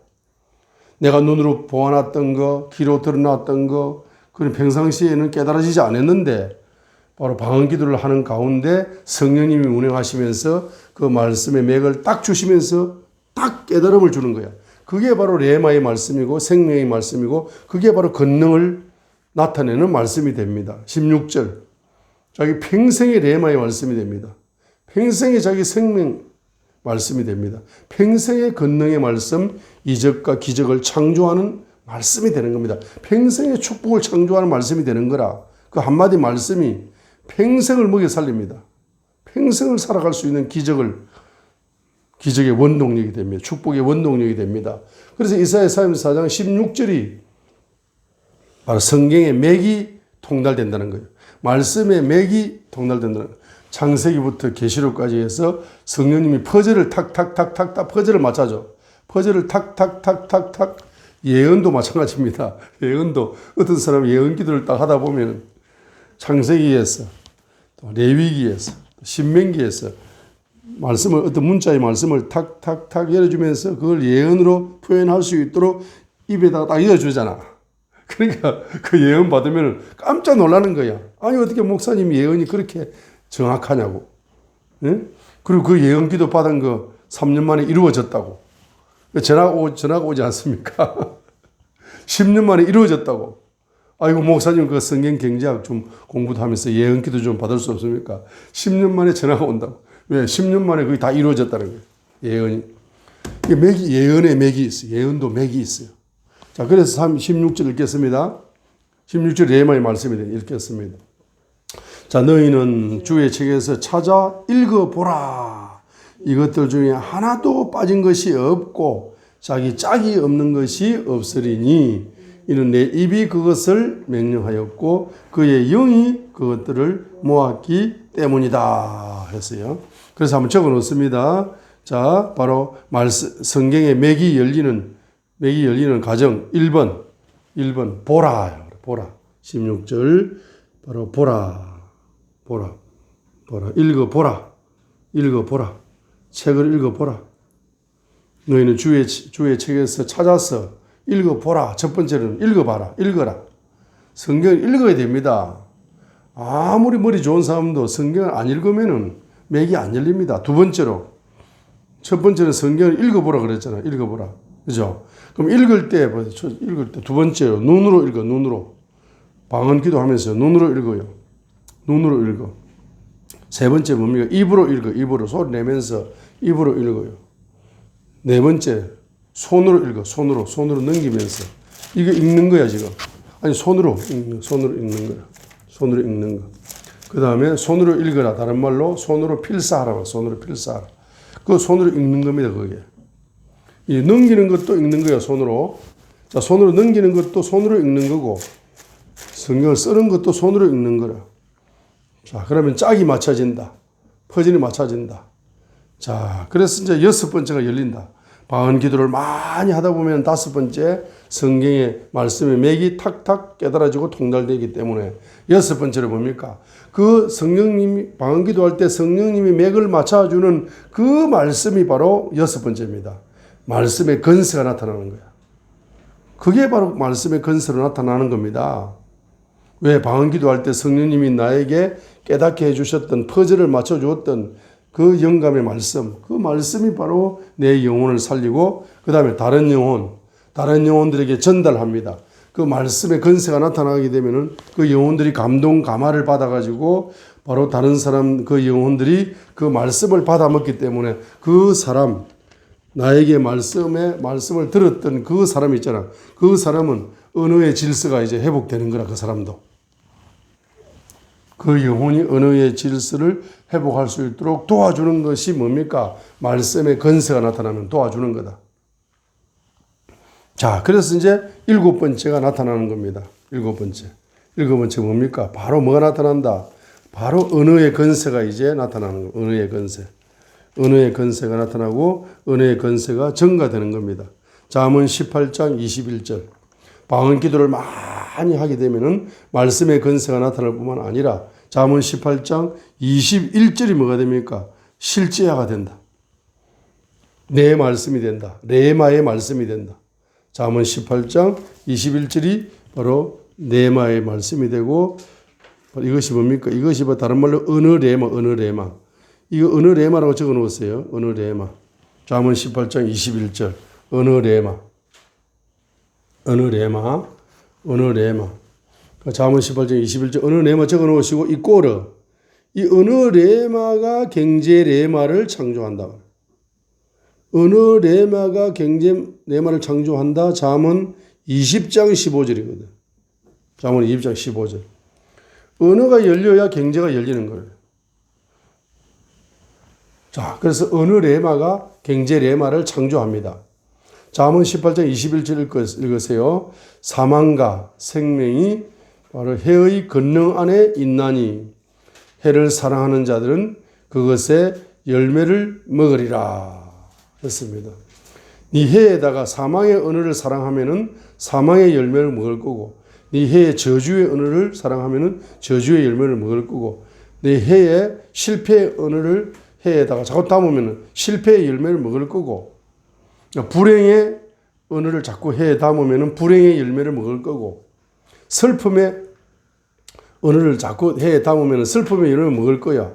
내가 눈으로 보아놨던 거, 귀로 들어놨던 거, 그런 평상시에는 깨달아지지 않았는데 바로 방언 기도를 하는 가운데 성령님이 운행하시면서 그 말씀의 맥을 딱 주시면서 딱 깨달음을 주는 거야. 그게 바로 레마의 말씀이고 생명의 말씀이고 그게 바로 권능을 나타내는 말씀이 됩니다. 16절. 자기 평생의 레마의 말씀이 됩니다. 평생의 자기 생명 말씀이 됩니다. 평생의 권능의 말씀, 이적과 기적을 창조하는 말씀이 되는 겁니다. 평생의 축복을 창조하는 말씀이 되는 거라. 그 한마디 말씀이 평생을 먹여 살립니다. 평생을 살아갈 수 있는 기적의 원동력이 됩니다. 축복의 원동력이 됩니다. 그래서 이사야 34장 16절이 바로 성경의 맥이 통달된다는 거예요. 말씀의 맥이 통달된다는 거예요. 창세기부터 계시록까지 해서 성령님이 퍼즐을 탁탁탁탁탁 퍼즐을 맞춰줘. 퍼즐을 탁탁탁탁탁. 예언도 마찬가지입니다. 예언도 어떤 사람이 예언 기도를 딱 하다 보면 창세기에서 또 레위기에서 또 신명기에서 말씀을 어떤 문자의 말씀을 탁탁탁 열어주면서 그걸 예언으로 표현할 수 있도록 입에다가 딱 열어주잖아. 그러니까 그 예언 받으면 깜짝 놀라는 거야. 아니 어떻게 목사님 예언이 그렇게 정확하냐고. 네? 그리고 그 예언 기도 받은 거 3년 만에 이루어졌다고. 전화가 오지 않습니까? 10년 만에 이루어졌다고. 아이고 목사님 그 성경 경제학 좀 공부도 하면서 예언 기도 좀 받을 수 없습니까? 10년 만에 전화가 온다고. 왜? 10년 만에 그게 다 이루어졌다는 거예요. 예언이. 예언의 맥이 있어요. 예언도 맥이 있어요. 자, 그래서 16절 읽겠습니다. 16절 레마의 말씀이 읽겠습니다. 자, 너희는 주의 책에서 찾아 읽어보라. 이것들 중에 하나도 빠진 것이 없고 자기 짝이 없는 것이 없으리니 이는 내 입이 그것을 명령하였고 그의 영이 그것들을 모았기 때문이다 했어요. 그래서 한번 적어 놓습니다. 자, 바로 성경의 맥이 열리는 과정 1번 보라. 16절 바로 보라. 읽어보라. 책을 읽어보라. 너희는 주의 책에서 찾아서 읽어보라. 첫 번째는 읽어라. 성경을 읽어야 됩니다. 아무리 머리 좋은 사람도 성경을 안 읽으면은 맥이 안 열립니다. 첫 번째는 성경을 읽어보라 그랬잖아요. 읽어보라. 그죠? 그럼 읽을 때 두 번째로 눈으로 읽어. 눈으로. 방언 기도하면서 눈으로 읽어. 세 번째 뭡니까? 입으로 읽어. 입으로 소리 내면서 입으로 읽어요. 네 번째 손으로 읽어. 손으로 넘기면서 이거 읽는 거야 지금. 아니 손으로 읽는 거야. 손으로 읽는 거. 그 다음에 손으로 읽어라. 다른 말로 손으로 필사하라. 손으로 필사하라. 그 손으로 읽는 겁니다. 그게. 이 넘기는 것도 읽는 거야. 손으로. 자, 손으로 넘기는 것도 손으로 읽는 거고 성경을 쓰는 것도 손으로 읽는 거라. 자, 그러면 짝이 맞춰진다. 퍼즐이 맞춰진다. 자, 그래서 이제 6번째가 열린다. 방언 기도를 많이 하다 보면 다섯 번째 성경의 말씀의 맥이 탁탁 깨달아지고 통달되기 때문에 여섯 번째로 뭡니까? 그 성령님이 방언 기도할 때 성령님이 맥을 맞춰주는 그 말씀이 바로 여섯 번째입니다. 말씀의 건세가 나타나는 거야. 그게 바로 말씀의 건세로 나타나는 겁니다. 왜? 방언 기도할 때 성령님이 나에게 깨닫게 해주셨던 퍼즐을 맞춰주었던 그 영감의 말씀, 그 말씀이 바로 내 영혼을 살리고 그 다음에 다른 영혼들에게 전달합니다. 그 말씀의 건세가 나타나게 되면은 그 영혼들이 감동, 감화를 받아가지고 바로 다른 사람, 그 영혼들이 그 말씀을 받아먹기 때문에 그 사람, 나에게 말씀을 들었던 그 사람 있잖아. 그 사람은 언어의 질서가 이제 회복되는 거라, 그 사람도. 그 영혼이 언어의 질서를 회복할 수 있도록 도와주는 것이 뭡니까? 말씀의 건세가 나타나면 도와주는 거다. 자, 그래서 이제 일곱 번째가 나타나는 겁니다. 일곱 번째 뭡니까? 바로 뭐가 나타난다? 바로 언어의 건세가 이제 나타나는 거예요. 언어의 건세가 나타나고 언어의 건세가 증가되는 겁니다. 잠언 18장 21절. 방언 기도를 많이 하게 되면은 말씀의 건세가 나타날 뿐만 아니라 잠언 18장 21절이 뭐가 됩니까? 실제화가 된다. 내 말씀이 된다. 레마의 말씀이 된다. 잠언 18장 21절이 바로 레마의 말씀이 되고 이것이 뭡니까? 이것이 다른 말로 언어레마. 이거 언어레마라고 적어 놓으세요. 언어레마. 잠언 18장 21절. 언어레마. 잠언 18장 21절 언어레마 적어 놓으시고 이 꼬르. 이 언어레마가 경제레마를 창조한다. 언어레마가 경제레마를 창조한다. 잠언 20장 15절이거든. 잠언 20장 15절. 언어가 열려야 경제가 열리는 거예요. 자, 그래서 언어레마가 경제레마를 창조합니다. 잠언 18장 21절 읽으세요. 사망과 생명이 바로 해의 권능 안에 있나니 해를 사랑하는 자들은 그것의 열매를 먹으리라 했습니다. 네 해에다가 사망의 언어를 사랑하면은 사망의 열매를 먹을 거고 네 해에 저주의 언어를 사랑하면은 저주의 열매를 먹을 거고 네 해에 실패의 언어를 해에다가 자꾸 담으면은 실패의 열매를 먹을 거고 불행의 언어를 자꾸 해에 담으면은 불행의 열매를 먹을 거고 슬픔의 언어를 자꾸 해에 담으면은 슬픔의 열매를 먹을 거야.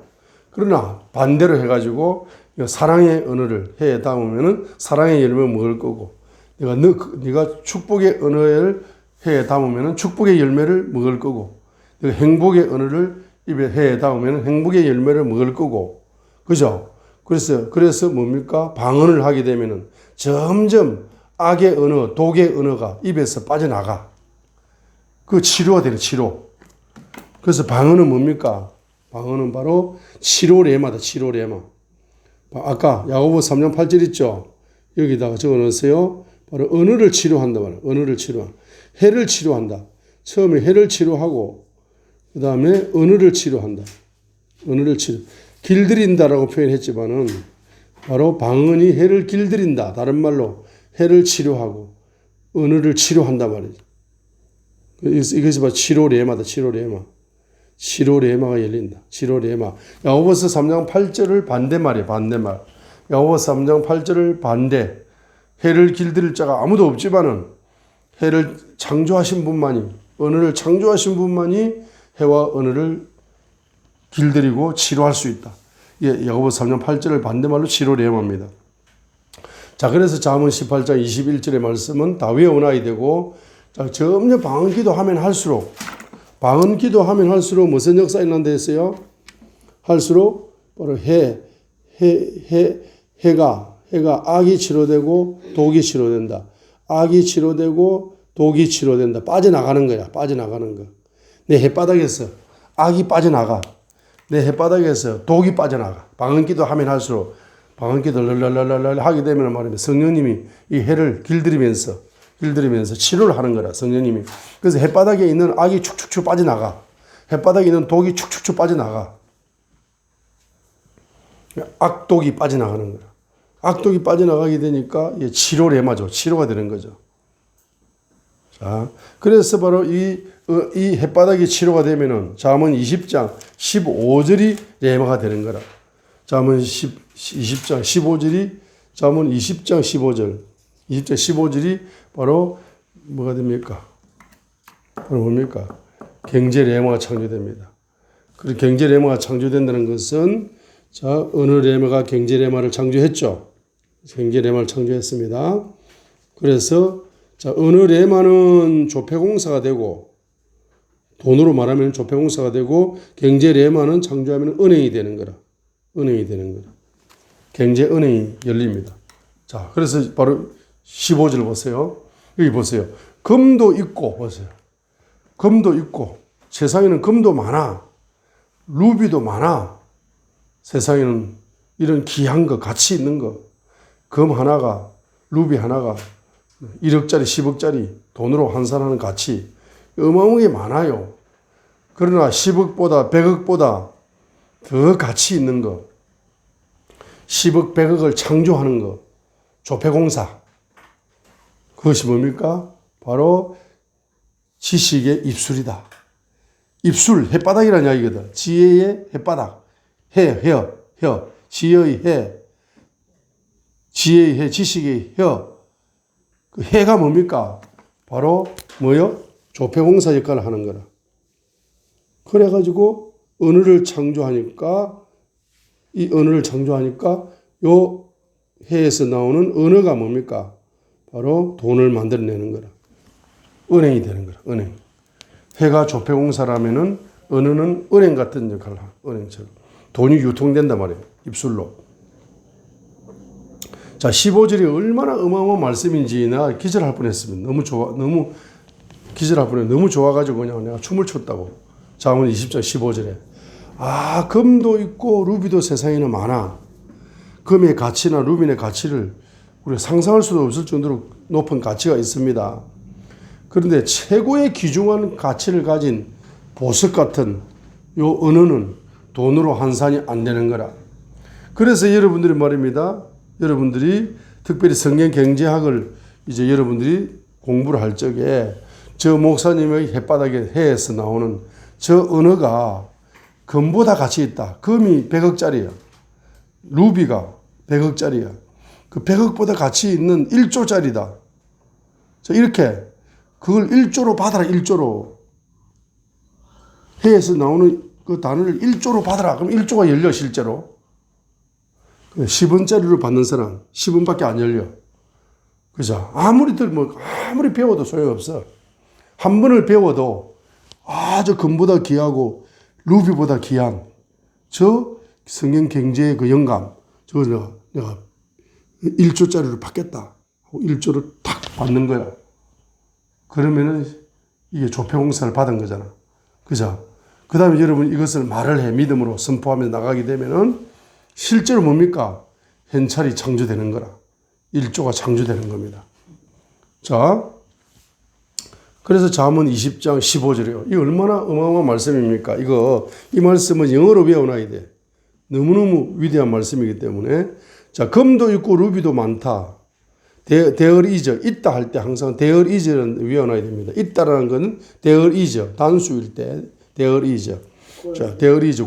그러나 반대로 해가지고 사랑의 언어를 해에 담으면은 사랑의 열매를 먹을 거고 네가 축복의 언어를 해에 담으면은 축복의 열매를 먹을 거고 네가 행복의 언어를 입에 해에 담으면은 행복의 열매를 먹을 거고 그죠? 그래서 뭡니까? 방언을 하게 되면은 점점 악의 언어, 독의 언어가 입에서 빠져나가. 그 치료가 되는 치료. 그래서 방언은 뭡니까? 방언은 바로 치료레마다, 치료레마. 아까 야고보 3장 8절 있죠? 여기다가 적어 놓으세요. 바로 언어를 치료한다 말이야. 언어를 치료한다. 해를 치료한다. 처음에 해를 치료하고, 그 다음에 언어를 치료한다. 언어를 치료. 길들인다라고 표현했지만은 바로 방언이 해를 길들인다. 다른 말로 해를 치료하고 언어를 치료한다 말이죠. 이것이 바로 치료레마다. 치료레마가 열린다. 치료레마. 야고보서 3장 8절을 반대말이에요. 반대말. 야고보서 3장 8절을 반대. 해를 길들일 자가 아무도 없지만은 해를 창조하신 분만이 언어를 창조하신 분만이 해와 언어를 길들이고 치료할 수 있다. 예, 야고보서 3장 8절을 반대말로 치료레마입니다. 자, 그래서 잠언 18장 21절의 말씀은 다윗의 언약이 되고 자, 점점 방언 기도하면 할수록 무슨 역사 일어난다 했어요? 할수록 바로 해가 악이 치료되고 독이 치료된다. 악이 치료되고 독이 치료된다. 빠져나가는 거야. 빠져나가는 거. 내 햇바닥에서 악이 빠져나가. 내 햇바닥에서 독이 빠져나가. 방언 기도하면 할수록 방언 기도를 랄랄랄랄 하게 되면 말입니다. 성령님이 이 해를 길들이면서 치료를 하는 거라, 성령님이. 그래서 햇바닥에 있는 악이 축축축 빠져나가. 햇바닥에 있는 독이 축축축 빠져나가. 악독이 빠져나가는 거라. 악독이 빠져나가게 되니까 치료 레마죠. 치료가 되는 거죠. 자, 그래서 바로 이 햇바닥이 치료가 되면은 잠언 20장 15절이 레마가 되는 거라. 잠언 20장 15절이 잠언 20장 15절. 20장 15절이 바로 뭐가 됩니까? 바로 뭡니까? 경제 레마가 창조됩니다. 그리고 경제 레마가 창조된다는 것은 자, 어느 레마가 경제 레마를 창조했죠? 경제 레마를 창조했습니다. 그래서 자, 어느 레마는 조폐공사가 되고 돈으로 말하면 조폐공사가 되고 경제 레마는 창조하면 은행이 되는 거라. 은행이 되는 거라. 경제 은행이 열립니다. 자, 그래서 바로 15절 보세요. 여기 보세요. 금도 있고 보세요. 금도 있고 세상에는 금도 많아. 루비도 많아. 세상에는 이런 귀한 거, 가치 있는 거. 금 하나가, 루비 하나가 1억짜리, 10억짜리 돈으로 환산하는 가치 어마어마하게 많아요. 그러나 10억보다 100억보다 더 가치 있는 거 10억, 100억을 창조하는 거 조폐공사 그것이 뭡니까? 바로 지식의 입술이다. 입술, 햇바닥이라는 이야기거든. 지혜의 햇바닥. 지혜의 해. 지혜의 해, 지식의 혀. 그 해가 뭡니까? 바로 뭐요? 조폐공사 역할을 하는 거라. 그래가지고 언어를 창조하니까 이 언어를 창조하니까 요 해에서 나오는 언어가 뭡니까? 바로 돈을 만들어내는 거라. 은행이 되는 거라. 은행. 해가 조폐공사라면은 언어는 은행 같은 역할을 하는 은행처럼. 돈이 유통된단 말이에요. 입술로. 자, 15절이 얼마나 어마어마한 말씀인지 나 기절할 뻔했습니다. 너무 기절할 뻔해. 너무 좋아가지고 그냥 내가 춤을 췄다고. 잠언 20장 15절에. 아, 금도 있고 루비도 세상에는 많아. 금의 가치나 루비의 가치를 우리가 상상할 수도 없을 정도로 높은 가치가 있습니다. 그런데 최고의 귀중한 가치를 가진 보석 같은 요 언어는 돈으로 환산이 안 되는 거라. 그래서 여러분들이 말입니다. 여러분들이 특별히 성경 경제학을 이제 여러분들이 공부를 할 적에 저 목사님의 햇바닥에 해에서 나오는 저 언어가 금보다 가치 있다. 금이 100억짜리야. 루비가 100억짜리야. 그 100억보다 가치 있는 1조짜리다. 자, 이렇게 그걸 1조로 받아라. 1조로. 해에서 나오는 그 단어를 1조로 받아라. 그럼 1조가 열려 실제로. 10원짜리로 받는 사람 10원밖에 안 열려. 그죠? 아무리 배워도 소용없어. 한 번을 배워도 저 금보다 귀하고 루비보다 귀한 저 성경 경제의 그 영감 저거 내가 1조짜리로 받겠다. 1조를 탁 받는 거야. 그러면은 이게 조폐공사를 받은 거잖아. 그죠? 그 다음에 여러분 이것을 말을 해 믿음으로 선포하며 나가게 되면은 실제로 뭡니까? 현찰이 창조되는 거라. 1조가 창조되는 겁니다. 자, 그래서 잠언 20장 15절이에요. 이 얼마나 어마어마한 말씀입니까? 이 말씀은 영어로 외워놔야 돼. 너무너무 위대한 말씀이기 때문에. 자, 금도 있고 루비도 많다. there is, 있다 할 때 항상 there is는 외워놔야 됩니다. 있다라는 것은 there is, 단수일 때 there is. 자, there is,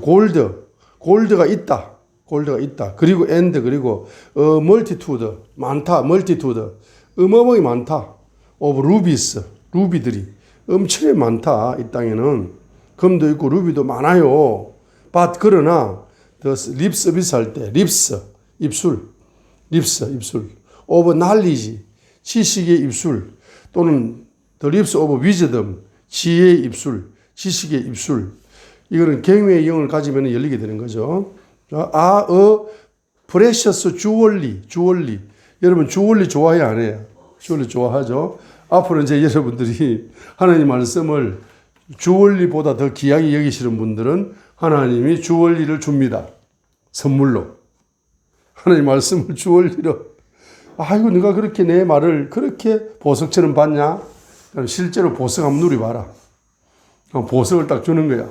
골드가 있다. 골드가 있다. 그리고 and, 그리고 multitude, 많다. multitude, 어마어마하게 많다. of rubies, 루비들이 엄청나게 많다. 이 땅에는 금도 있고 루비도 많아요. but 그러나 the lip service 할 때 lips, 입술 of knowledge, 지식의 입술 또는 the lips of wisdom, 지혜의 입술, 지식의 입술. 이거는 경외의 영을 가지면 열리게 되는 거죠. precious jewelry. 여러분 jewelry 좋아해 안 해요? jewelry 좋아하죠. 앞으로 이제 여러분들이 하나님 말씀을 jewelry보다 더 귀하게 여기시는 분들은 하나님이 jewelry를 줍니다. 선물로. 하나님 말씀을 jewelry로. 아이고 네가 그렇게 내 말을 그렇게 보석처럼 받냐? 그럼 실제로 보석 한번 누려봐라. 보석을 딱 주는 거야.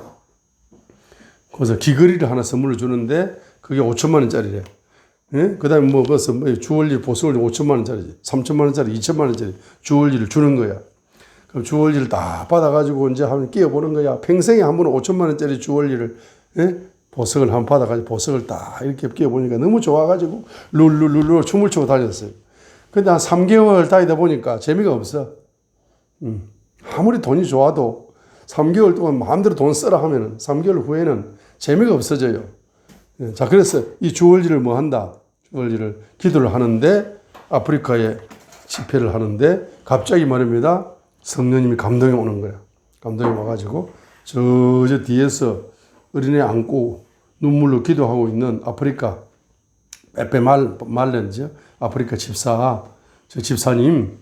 그래서 귀걸이를 하나 선물로 주는데 그게 5천만 원짜리래. 예? 그 다음에 뭐, 무슨, 주얼리 보석을 5천만 원짜리, 3천만 원짜리, 2천만 원짜리 주얼리를 주는 거야. 그럼 주얼리를 다 받아가지고 이제 한번 끼워보는 거야. 평생에 한 번은 5천만 원짜리 주얼리를, 예? 보석을 한 번 받아가지고 보석을 딱 이렇게 끼워보니까 너무 좋아가지고 룰루룰루 춤을 추고 다녔어요. 근데 한 3개월 다니다 보니까 재미가 없어. 아무리 돈이 좋아도 3개월 동안 마음대로 돈 쓰라 하면은 3개월 후에는 재미가 없어져요. 자, 그래서 이 주얼리를 뭐 한다? 주얼리를 기도를 하는데 아프리카에 집회를 하는데 갑자기 말입니다. 성령님이 감동이 오는 거야. 감동이 와가지고 저 뒤에서 어린애 안고 눈물로 기도하고 있는 아프리카 빼빼 말렌즈 아프리카 집사 저 집사님에게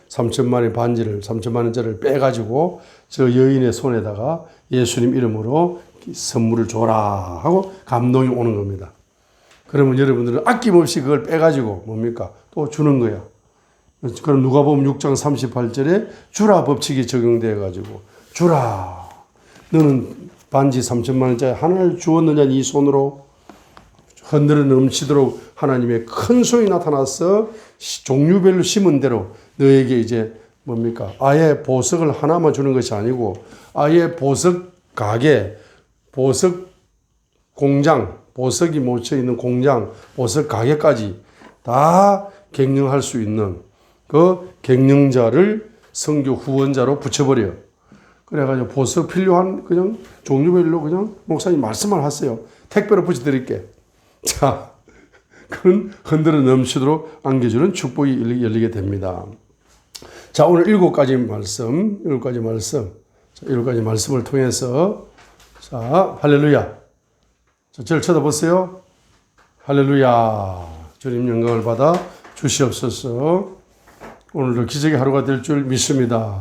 3천만 원의 반지를 3천만 원짜리를 빼가지고 저 여인의 손에다가 예수님 이름으로 선물을 줘라 하고 감동이 오는 겁니다. 그러면 여러분들은 아낌없이 그걸 빼가지고 뭡니까? 또 주는 거야. 그럼 누가복음 6장 38절에 주라 법칙이 적용되어 가지고 주라. 너는 반지 3천만 원짜리 하나를 주었느냐 이 손으로 흔들어 넘치도록 하나님의 큰 손이 나타나서 종류별로 심은 대로 너에게 이제 뭡니까? 아예 보석을 하나만 주는 것이 아니고 아예 보석 가게, 보석 공장, 보석이 묻혀 있는 공장, 보석 가게까지 다 경영할 수 있는 그 경영자를 선교 후원자로 붙여버려요. 그래가지고 보석 필요한 그냥 종류별로 그냥 목사님 말씀만 하세요. 택배로 붙여드릴게. 자, 그런 흔들어 넘치도록 안겨주는 축복이 열리게 됩니다. 자, 오늘 7가지 말씀을 통해서 자, 할렐루야. 자, 저를 쳐다보세요. 할렐루야. 주님 영광을 받아 주시옵소서. 오늘도 기적의 하루가 될 줄 믿습니다.